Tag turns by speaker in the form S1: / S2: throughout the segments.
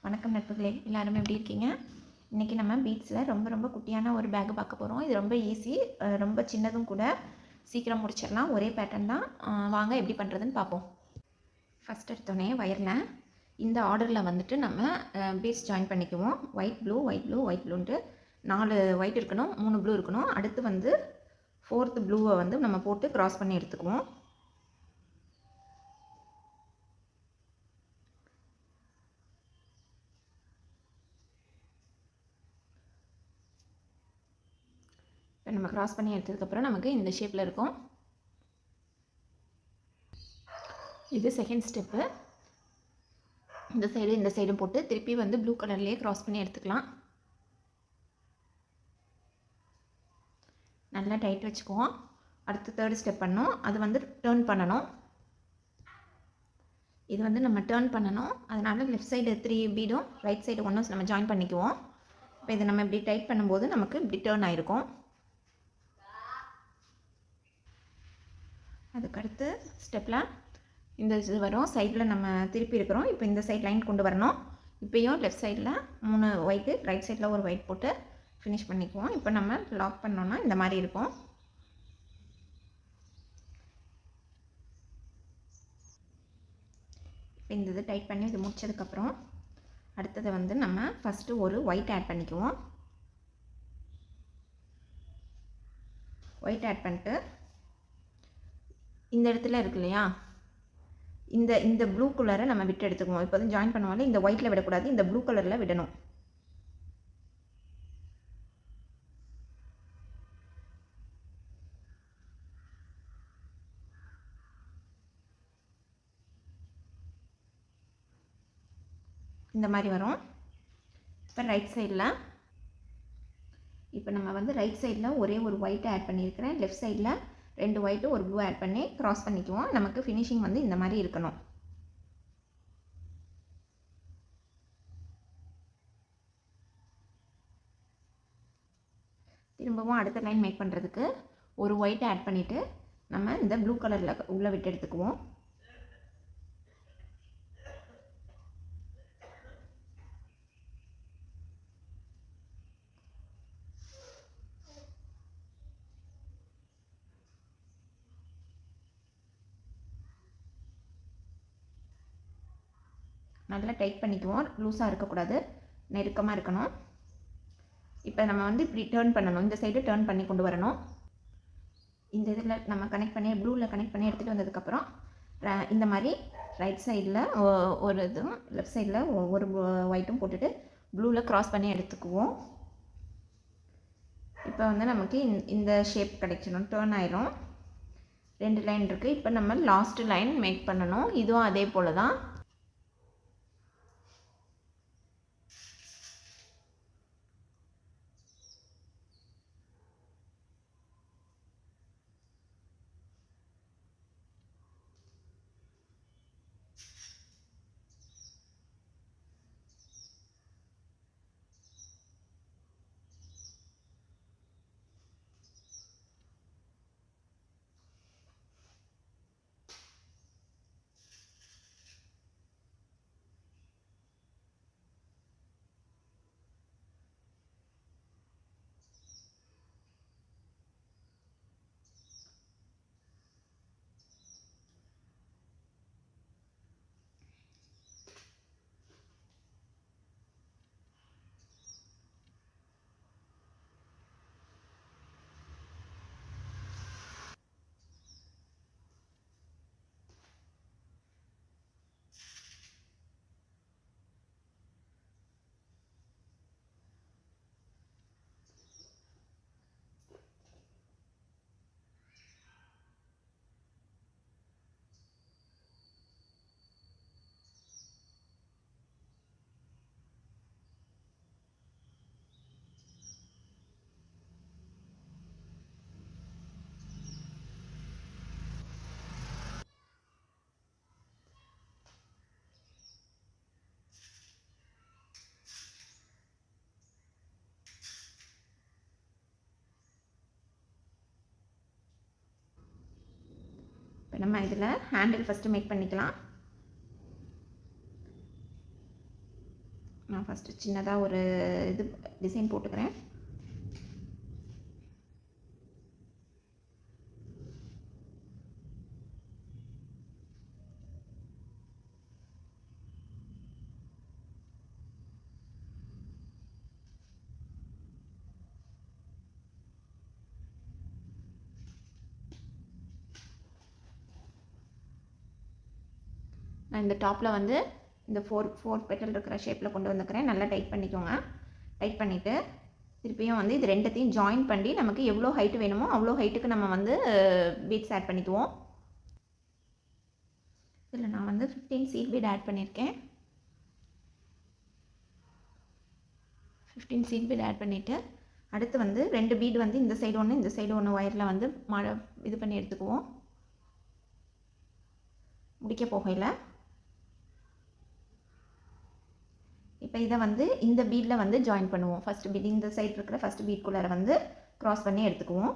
S1: வணக்கம் நட்புகளே, எல்லாரும் எப்படி இருக்கீங்க? இன்றைக்கி நம்ம பீட்ஸில் ரொம்ப குட்டியான ஒரு பேக்கு பார்க்க போகிறோம். இது ரொம்ப ஈஸி, ரொம்ப சின்னதும் கூட. சீக்கிரம் முடிச்சிடலாம். ஒரே பேட்டர்ன் தான். வாங்க எப்படி பண்ணுறதுன்னு பார்ப்போம். ஃபஸ்ட் எடுத்தோடனே வயரில் இந்த ஆர்டரில் வந்துட்டு நம்ம பீட்ஸ் ஜாயின் பண்ணிக்குவோம். White blue white blue white ப்ளூன்ட்டு 4 ஒயிட் இருக்கணும், 3 ப்ளூ இருக்கணும். அடுத்து வந்து 4th ப்ளூவை வந்து நம்ம போட்டு க்ராஸ் பண்ணி எடுத்துக்குவோம். இப்போ நம்ம க்ராஸ் பண்ணி எடுத்ததுக்கப்புறம் நமக்கு இந்த ஷேப்பில் இருக்கும். இது செகண்ட் ஸ்டெப்பு. இந்த சைடும் போட்டு திருப்பி வந்து ப்ளூ கலர்லேயே க்ராஸ் பண்ணி எடுத்துக்கலாம். நல்லா டைட் வச்சுக்குவோம். அடுத்து தேர்ட் ஸ்டெப் பண்ணோம், அது வந்து டேர்ன் பண்ணணும். இது வந்து நம்ம டேர்ன் பண்ணணும், அதனால் லெஃப்ட் சைடு 3 பீடும் ரைட் சைடு 1 நம்ம ஜாயின் பண்ணிக்குவோம். இப்போ இதை நம்ம இப்படி டைட் பண்ணும்போது நமக்கு இப்படி டேர்ன் ஆகிருக்கும். அதுக்கடுத்து ஸ்டெப்பில் இந்த இது வரும், சைடில் நம்ம திருப்பி இருக்கிறோம். இப்போ இந்த சைட் லைன் கொண்டு வரணும். இப்போயும் லெஃப்ட் சைடில் 3 ஒயிட்டு, ரைட் சைடில் ஒரு ஒயிட் போட்டு ஃபினிஷ் பண்ணிக்குவோம். இப்போ நம்ம லாக் பண்ணோன்னா இந்த மாதிரி இருக்கும். இப்போ இந்த இது டைட் பண்ணி இது முடிச்சதுக்கப்புறம் அடுத்ததை வந்து நம்ம ஃபஸ்ட்டு ஒரு ஒயிட் ஆட் பண்ணிக்குவோம். ஒயிட் ஆட் பண்ணிட்டு இந்த இடத்துல இருக்கு இல்லையா, இந்த ப்ளூ கலரை நம்ம விட்டு எடுத்துக்குவோம். இப்போ வந்து ஜாயின் பண்ணுவாங்க, இந்த ஒயிட்டில் விடக்கூடாது, இந்த ப்ளூ கலரில் விடணும். இந்த மாதிரி வரும். இப்போ ரைட் சைடில் இப்போ நம்ம வந்து ரைட் சைடில் ஒரே ஒரு ஒயிட்டை ஆட் பண்ணியிருக்கிறேன். லெஃப்ட் சைடில் 2 ஒயிட்டு ஒரு ப்ளூ ஆட் பண்ணி க்ராஸ் பண்ணிக்குவோம். நமக்கு ஃபினிஷிங் வந்து இந்த மாதிரி இருக்கணும். திரும்பவும் அடுத்த லைன் மேக் பண்ணுறதுக்கு ஒரு ஒயிட்டை ஆட் பண்ணிவிட்டு நம்ம இந்த ப்ளூ கலரில் உள்ளே விட்டு எடுத்துக்குவோம். நல்லா டைட் பண்ணிக்குவோம், லூஸாக இருக்கக்கூடாது, நெருக்கமாக இருக்கணும். இப்போ நம்ம வந்து இப்படி டேர்ன் பண்ணணும், இந்த சைடு டேர்ன் பண்ணி கொண்டு வரணும். இந்த இதில் நம்ம கனெக்ட் பண்ணி ப்ளூவில் கனெக்ட் பண்ணி எடுத்துகிட்டு வந்ததுக்கப்புறம் இந்த மாதிரி ரைட் சைடில் ஒரு இதுவும் லெஃப்ட் சைடில் ஒரு ஒயிட்டும் போட்டுட்டு ப்ளூவில் க்ராஸ் பண்ணி எடுத்துக்குவோம். இப்போ வந்து நமக்கு இந்த ஷேப் கிடைச்சிடும், டேர்ன் ஆயிரும். 2 லைன் இருக்குது. இப்போ நம்ம லாஸ்ட் லைன் மேக் பண்ணணும். இதுவும் அதே போல் தான். இப்போ நம்ம இதில் ஹேண்டில் ஃபஸ்ட்டு மேக் பண்ணிக்கலாம். நான் ஃபஸ்ட்டு சின்னதாக ஒரு இது டிசைன் போட்டுக்கிறேன். நான் இந்த டாப்பில் வந்து இந்த ஃபோர் பெட்டல் இருக்கிற ஷேப்பில் கொண்டு வந்துக்கிறேன். நல்லா டைட் பண்ணிக்கோங்க. டைட் பண்ணிவிட்டு திருப்பியும் வந்து இது ரெண்டத்தையும் ஜாயின் பண்ணி நமக்கு எவ்வளோ ஹைட்டு வேணுமோ அவ்வளோ ஹைட்டுக்கு நம்ம வந்து பீட்ஸ் ஆட் பண்ணிக்குவோம். இதில் நான் வந்து 15 சீட் பீட் ஆட் பண்ணியிருக்கேன். 15 சீட் பீட் ஆட் பண்ணிவிட்டு அடுத்து வந்து 2 பீடு வந்து இந்த சைடு ஒன்று இந்த சைடு ஒன்று ஒயரில் வந்து இது பண்ணி எடுத்துக்குவோம். முடிக்க போகையில் இப்போ இதை வந்து இந்த பீடில் வந்து ஜாயின் பண்ணுவோம். ஃபஸ்ட்டு பீட் இந்த சைடு இருக்கிற ஃபஸ்ட்டு பீட்குள்ளார வந்து க்ராஸ் பண்ணி எடுத்துக்குவோம்.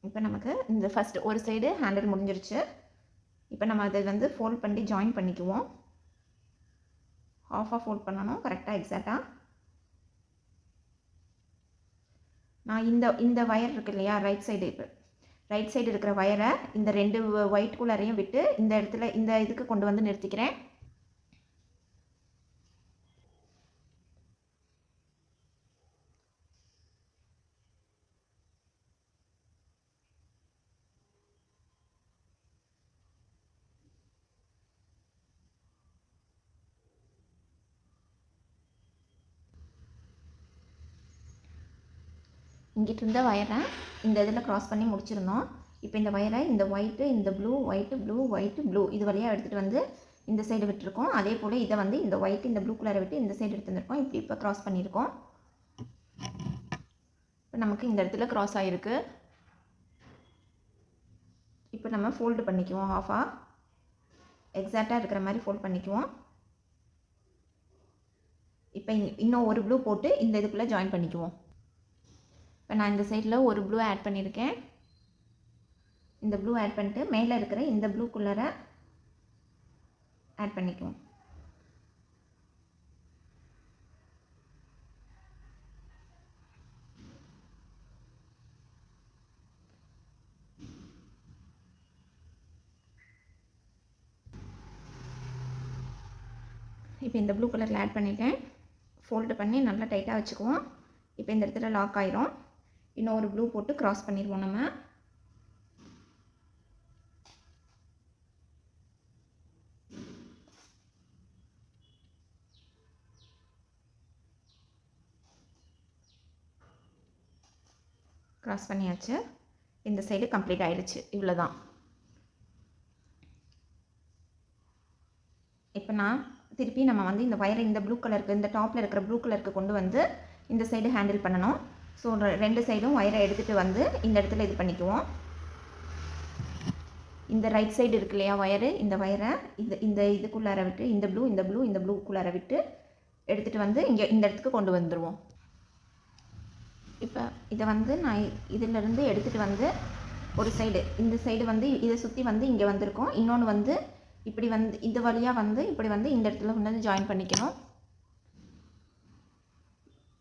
S1: இப்போ நமக்கு இந்த ஃபஸ்ட்டு ஒரு சைடு ஹேண்டில் முடிஞ்சிருச்சு. இப்போ நம்ம அதை வந்து ஃபோல்ட் பண்ணி ஜாயின் பண்ணிக்குவோம். ஹாஃபாக ஃபோல்ட் பண்ணணும் கரெக்டாக எக்ஸாக்டாக. நான் இந்த வயர் இருக்கு இல்லையா, ரைட் சைடு இருக்கிற வயரை இந்த 2 ஒயிட் குள்ளரையும் விட்டு இந்த இடத்துல இந்த இதுக்கு கொண்டு வந்து நிறுத்திக்கிறேன். இங்கிட்டு இருந்த வயரை இந்த இதில் க்ராஸ் பண்ணி முடிச்சிருந்தோம். இப்போ இந்த வயரை இந்த ஒயிட்டு இந்த blue white blue white blue இது வழியாக எடுத்துகிட்டு வந்து இந்த சைடு விட்டுருக்கோம். அதே போல் இதை வந்து இந்த ஒயிட்டு இந்த ப்ளூ கலரை விட்டு இந்த சைடு எடுத்து வந்துருக்கோம். இப்படி இப்போ க்ராஸ் பண்ணியிருக்கோம். இப்போ நமக்கு இந்த இடத்துல க்ராஸ் ஆகிருக்கு. இப்போ நம்ம ஃபோல்டு பண்ணிக்குவோம். ஹாஃபாக எக்ஸாக்டாக இருக்கிற மாதிரி ஃபோல்ட் பண்ணிக்குவோம். இப்போ இன்னும் ஒரு ப்ளூ போட்டு இந்த இதுக்குள்ளே ஜாயின் பண்ணிக்குவோம். இப்போ நான் இந்த சைடில் ஒரு ப்ளூ ஆட் பண்ணியிருக்கேன். இந்த ப்ளூ ஆட் பண்ணிட்டு மேலே இருக்கிற இந்த ப்ளூ கலரை ஆட் பண்ணிக்குவோம். இப்போ இந்த ப்ளூ கலரில் ஆட் பண்ணிட்டேன். ஃபோல்டு பண்ணி நல்லா டைட்டாக வச்சுக்குவோம். இப்போ இந்த இடத்துல லாக் ஆயிரும். இன்னும் ஒரு ப்ளூ போட்டு க்ராஸ் பண்ணிடுவோம். நம்ம க்ராஸ் பண்ணியாச்சு. இந்த சைடு கம்ப்ளீட் ஆயிடுச்சு. இவ்வளோதான். இப்போ நான் திருப்பி நம்ம வந்து இந்த வயரை இந்த ப்ளூ கலருக்கு இந்த டாப்பில் இருக்கிற ப்ளூ கலருக்கு கொண்டு வந்து இந்த சைடு ஹேண்டில் பண்ணணும். ஸோ 2 சைடும் வயரை எடுத்துகிட்டு வந்து இந்த இடத்துல இது பண்ணிக்குவோம். இந்த ரைட் சைடு இருக்கு இல்லையா வயரு, இந்த வயரை இந்த இதுக்குள்ளார விட்டு இந்த ப்ளூக்குள்ளார விட்டு எடுத்துகிட்டு வந்து இங்கே இந்த இடத்துக்கு கொண்டு வந்துடுவோம். இப்போ இதை வந்து நான் இதிலேருந்து எடுத்துகிட்டு வந்து ஒரு சைடு இந்த சைடு வந்து இதை சுற்றி வந்து இங்கே வந்திருக்கோம். இன்னொன்று வந்து இப்படி வந்து இது வழியாக வந்து இப்படி வந்து இந்த இடத்துல கொண்டு வந்து ஜாயின் பண்ணிக்கணும்.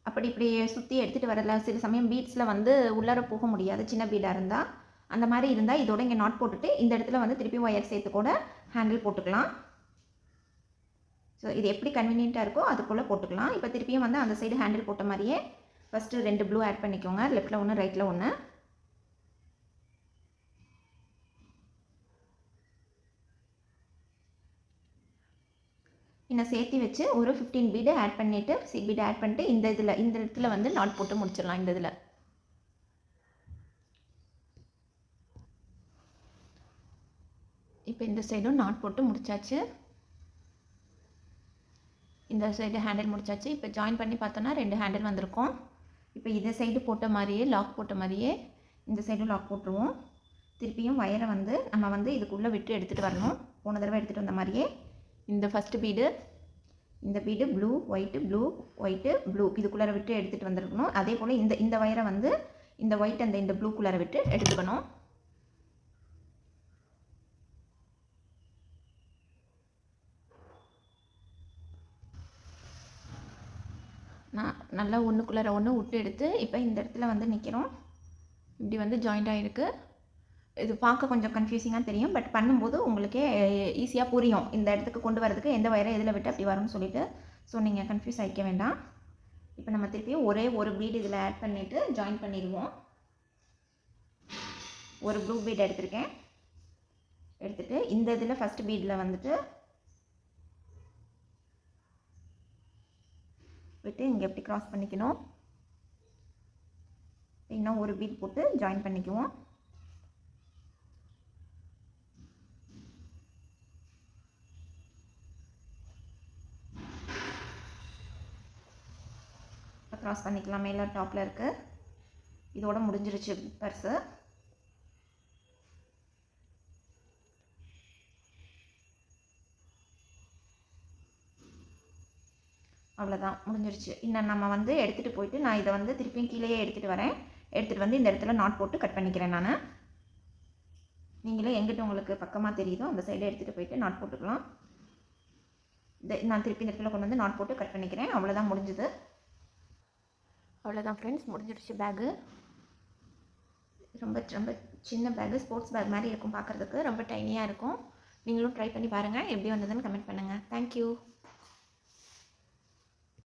S1: அப்படி இப்படி சுற்றி எடுத்துகிட்டு வரல. சில சமயம் பீட்ஸில் வந்து உள்ளார போக முடியாது, சின்ன பீடாக இருந்தால். அந்த மாதிரி இருந்தால் இதோட இங்கே நாட் போட்டுட்டு இந்த இடத்துல வந்து திருப்பி ஒயர் சேர்த்து கூட ஹேண்டில் போட்டுக்கலாம். ஸோ இது எப்படி கன்வீனியண்ட்டாக இருக்கோ அது போல் போட்டுக்கலாம். இப்போ திருப்பியும் வந்து அந்த சைடு ஹேண்டில் போட்ட மாதிரியே ஃபஸ்ட்டு 2 ப்ளூ ஆட் பண்ணிக்கோங்க. லெஃப்ட்டில் ஒன்று ரைட்டில் ஒன்று. 15 சேர்த்து வச்சு ஒரு 15 பீடு ஆட் பண்ணிவிட்டு சீட் பீடு ஆட் பண்ணிட்டு இந்த இடத்துல வந்து நாட் போட்டு முடிச்சிடலாம். இந்த இதில் இப்போ இந்த சைடும் நாட் போட்டு முடிச்சாச்சு. இந்த சைடு ஹேண்டில் முடிச்சாச்சு. இப்போ ஜாயின் பண்ணி பார்த்தோன்னா 2 ஹேண்டில் வந்திருக்கும். இப்போ இந்த சைடு போட்ட மாதிரியே லாக் போட்ட மாதிரியே இந்த சைடும் லாக் போட்டுருவோம். திருப்பியும் வயரை வந்து நம்ம வந்து இதுக்குள்ளே விட்டு எடுத்துகிட்டு வரணும். போன தடவை எடுத்துகிட்டு வந்த மாதிரியே இந்த ஃபஸ்ட்டு பீடு, இந்த bead blue white blue white blue இதுக்குள்ளார விட்டு எடுத்துகிட்டு வந்துருக்கணும். அதே போல் இந்த வயரை வந்து இந்த ஒயிட் அந்த இந்த ப்ளூக்குள்ளார விட்டு எடுத்துக்கணும். நான் நல்லா ஒன்றுக்குள்ளார ஒன்று விட்டு எடுத்து இப்போ இந்த இடத்துல வந்து நிற்கிறோம். இப்படி வந்து ஜாயிண்ட் ஆகிருக்கு. இது பார்க்க கொஞ்சம் கன்ஃபியூசிங்காக தெரியும், பட் பண்ணும்போது உங்களுக்கே ஈஸியாக புரியும் இந்த இடத்துக்கு கொண்டு வரதுக்கு எந்த வயரை எதில் விட்டு அப்படி வரும்னு சொல்லிட்டு. ஸோ நீங்கள் கன்ஃபியூஸ் ஆகிக்க வேண்டாம். இப்போ நம்ம திருப்பியும் ஒரே ஒரு பீடு இதில் ஆட் பண்ணிவிட்டு ஜாயின் பண்ணிடுவோம். ஒரு ப்ளூ பீட் எடுத்திருக்கேன். எடுத்துகிட்டு இந்த இதில் ஃபஸ்ட் பீடில் வந்துட்டு விட்டு இங்கே எப்படி க்ராஸ் பண்ணிக்கணும். இன்னும் ஒரு பீட் போட்டு ஜாயின் பண்ணிக்குவோம். க்ராஸ் பண்ணிக்கலாம். மேலே டாப்பில் இருக்குது. இதோட முடிஞ்சிருச்சு பர்ஸு. அவ்வளோதான், முடிஞ்சிருச்சு. இன்னும் நம்ம வந்து எடுத்துகிட்டு போயிட்டு நான் இதை வந்து திருப்பியும் கீழேயே எடுத்துகிட்டு வரேன். எடுத்துகிட்டு வந்து இந்த இடத்துல நாட் போட்டு கட் பண்ணிக்கிறேன். நான் நீங்களே எங்கிட்ட உங்களுக்கு பக்கமாக தெரியுதோ அந்த சைடை எடுத்துகிட்டு போயிட்டு நாட் போட்டுக்கலாம். நான் திருப்பி இந்த இடத்துல கொண்டு வந்து நாட் போட்டு கட் பண்ணிக்கிறேன். அவ்வளோதான், முடிஞ்சுது. அவ்வளோதான் ஃப்ரெண்ட்ஸ், முடிஞ்சிருச்சு பேகு. ரொம்ப ரொம்ப சின்ன பேகு, ஸ்போர்ட்ஸ் பேக் மாதிரி இருக்கும் பார்க்குறதுக்கு. ரொம்ப டைனியாக இருக்கும். நீங்களும் ட்ரை பண்ணி பாருங்கள். எப்படி வந்ததுன்னு கமெண்ட் பண்ணுங்கள். தேங்க்யூ.